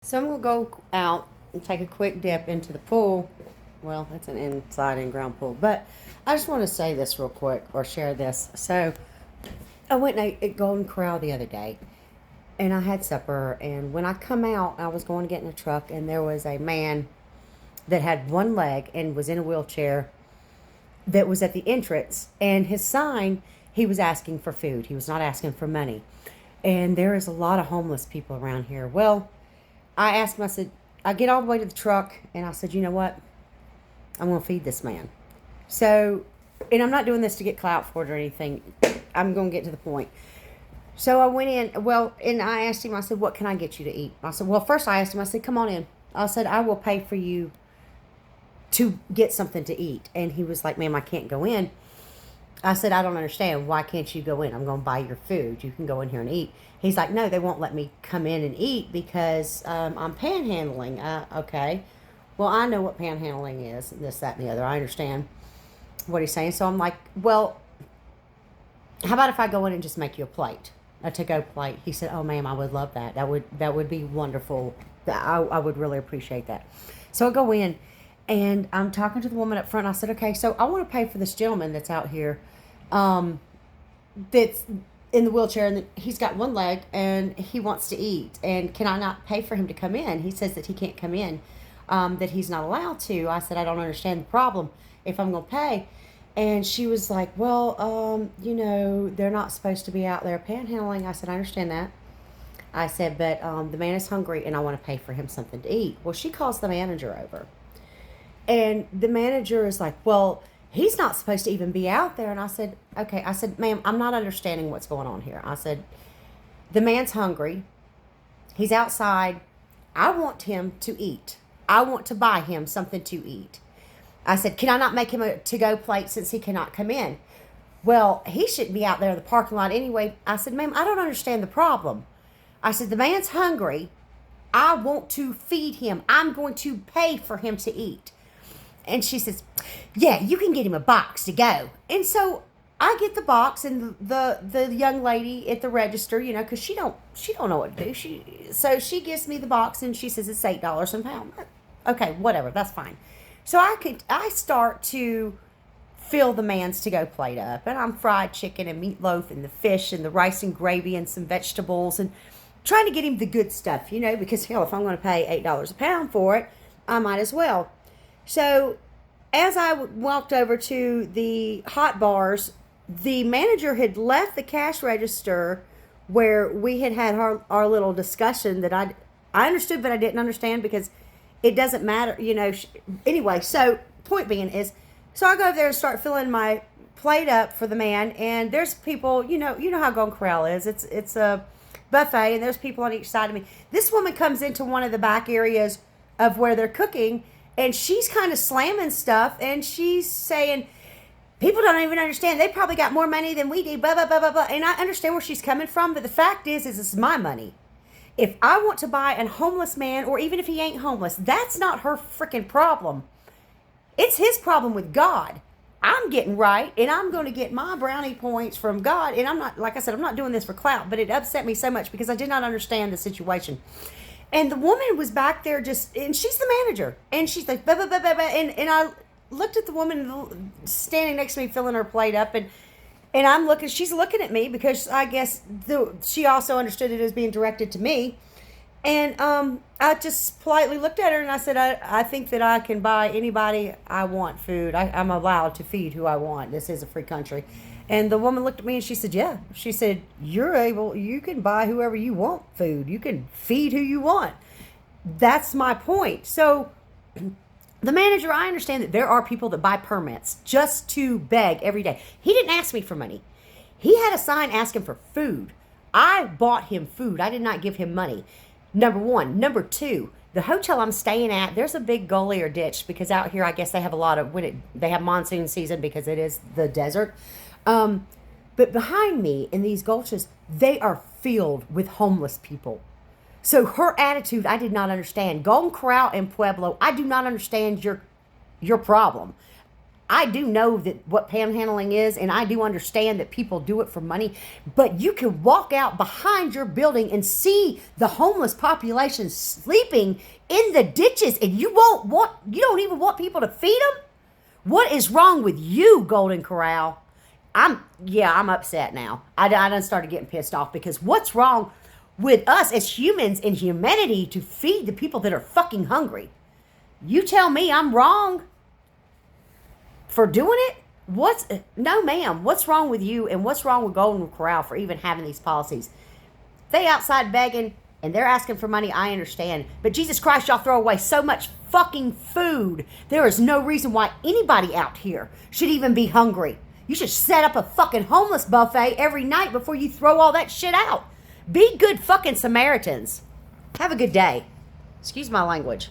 So I'm gonna go out and take a quick dip into the pool. Well, it's an inside in-ground pool, but I just want to say this real quick or share this. So I went and ate at Golden Corral the other day, and I had supper. And when I come out, I was going to get in a truck, and there was a man that had one leg and was in a wheelchair that was at the entrance. And his sign, he was asking for food. He was not asking for money. And there is a lot of homeless people around here. Well, I asked him, I said, I get all the way to the truck, and I said, you know what? I'm going to feed this man. So, and I'm not doing this to get clout for it or anything. I'm going to get to the point. So I went in, well, and I asked him, I said, what can I get you to eat? I said, well, first I asked him, I said, come on in. I said, I will pay for you to get something to eat. And he was like, ma'am, I can't go in. I said, I don't understand. Why can't you go in? I'm going to buy your food. You can go in here and eat. He's like, no, they won't let me come in and eat because I'm panhandling. Okay. Well, I know what panhandling is, this, that, and the other. I understand what he's saying. So I'm like, well, how about if I go in and just make you a plate, a to-go plate? He said, oh, ma'am, I would love that. That would be wonderful. I would really appreciate that. So I go in, and I'm talking to the woman up front. I said, okay, so I want to pay for this gentleman that's out here, that's in the wheelchair, and he's got one leg, and he wants to eat. And can I not pay for him to come in? He says that he can't come in, that he's not allowed to. I said, I don't understand the problem if I'm going to pay. And she was like, well, they're not supposed to be out there panhandling. I said, I understand that. I said, but the man is hungry, and I want to pay for him something to eat. Well, she calls the manager over. And the manager is like, well, he's not supposed to even be out there. And I said, okay. I said, ma'am, I'm not understanding what's going on here. I said, the man's hungry. He's outside. I want him to eat. I want to buy him something to eat. I said, can I not make him a to-go plate since he cannot come in? Well, he shouldn't be out there in the parking lot anyway. I said, ma'am, I don't understand the problem. I said, the man's hungry. I want to feed him. I'm going to pay for him to eat. And she says, yeah, you can get him a box to go. And so I get the box, and the young lady at the register, because she don't know what to do. So she gives me the box, and she says it's $8 a pound. Okay, whatever, that's fine. So I start to fill the man's to go plate up, and I'm fried chicken and meatloaf and the fish and the rice and gravy and some vegetables, and trying to get him the good stuff, because hell, if I'm going to pay $8 a pound for it, I might as well. So as I walked over to the hot bars, the manager had left the cash register where we had our little discussion that I understood, but I didn't understand because it doesn't matter, Anyway, so point being is, so I go over there and start filling my plate up for the man, and there's people, you know how Golden Corral is. It's a buffet, and there's people on each side of me. This woman comes into one of the back areas of where they're cooking, and she's kind of slamming stuff, and she's saying, people don't even understand. They probably got more money than we do, blah, blah, blah, blah, blah. And I understand where she's coming from, but the fact is this is my money. If I want to buy a homeless man, or even if he ain't homeless, that's not her freaking problem. It's his problem with God. I'm getting right, and I'm going to get my brownie points from God. And I'm not, like I said, I'm not doing this for clout, but it upset me so much because I did not understand the situation. And the woman was back there and she's the manager. And she's like, blah, blah, blah, blah, blah. And I looked at the woman standing next to me filling her plate up, and she's looking at me because I guess she also understood it as being directed to me. And I just politely looked at her, and I said, I think that I can buy anybody I want food. I'm allowed to feed who I want. This is a free country. And the woman looked at me and she said, yeah. She said, you can buy whoever you want food. You can feed who you want. That's my point. So the manager, I understand that there are people that buy permits just to beg every day. He didn't ask me for money. He had a sign asking for food. I bought him food. I did not give him money. Number one. Number two, the hotel I'm staying at, there's a big gully or ditch because out here I guess they have a lot of, they have monsoon season because it is the desert. But behind me in these gulches, they are filled with homeless people. So her attitude, I did not understand. Golden Corral and Pueblo, I do not understand your problem. I do know that what panhandling is, and I do understand that people do it for money, but you can walk out behind your building and see the homeless population sleeping in the ditches, and you don't even want people to feed them? What is wrong with you, Golden Corral? I'm upset now. I done started getting pissed off, because what's wrong with us as humans and humanity to feed the people that are fucking hungry? You tell me I'm wrong for doing it? No, ma'am. What's wrong with you, and what's wrong with Golden Corral for even having these policies? They outside begging and they're asking for money, I understand. But Jesus Christ, y'all throw away so much fucking food. There is no reason why anybody out here should even be hungry. You should set up a fucking homeless buffet every night before you throw all that shit out. Be good fucking Samaritans. Have a good day. Excuse my language.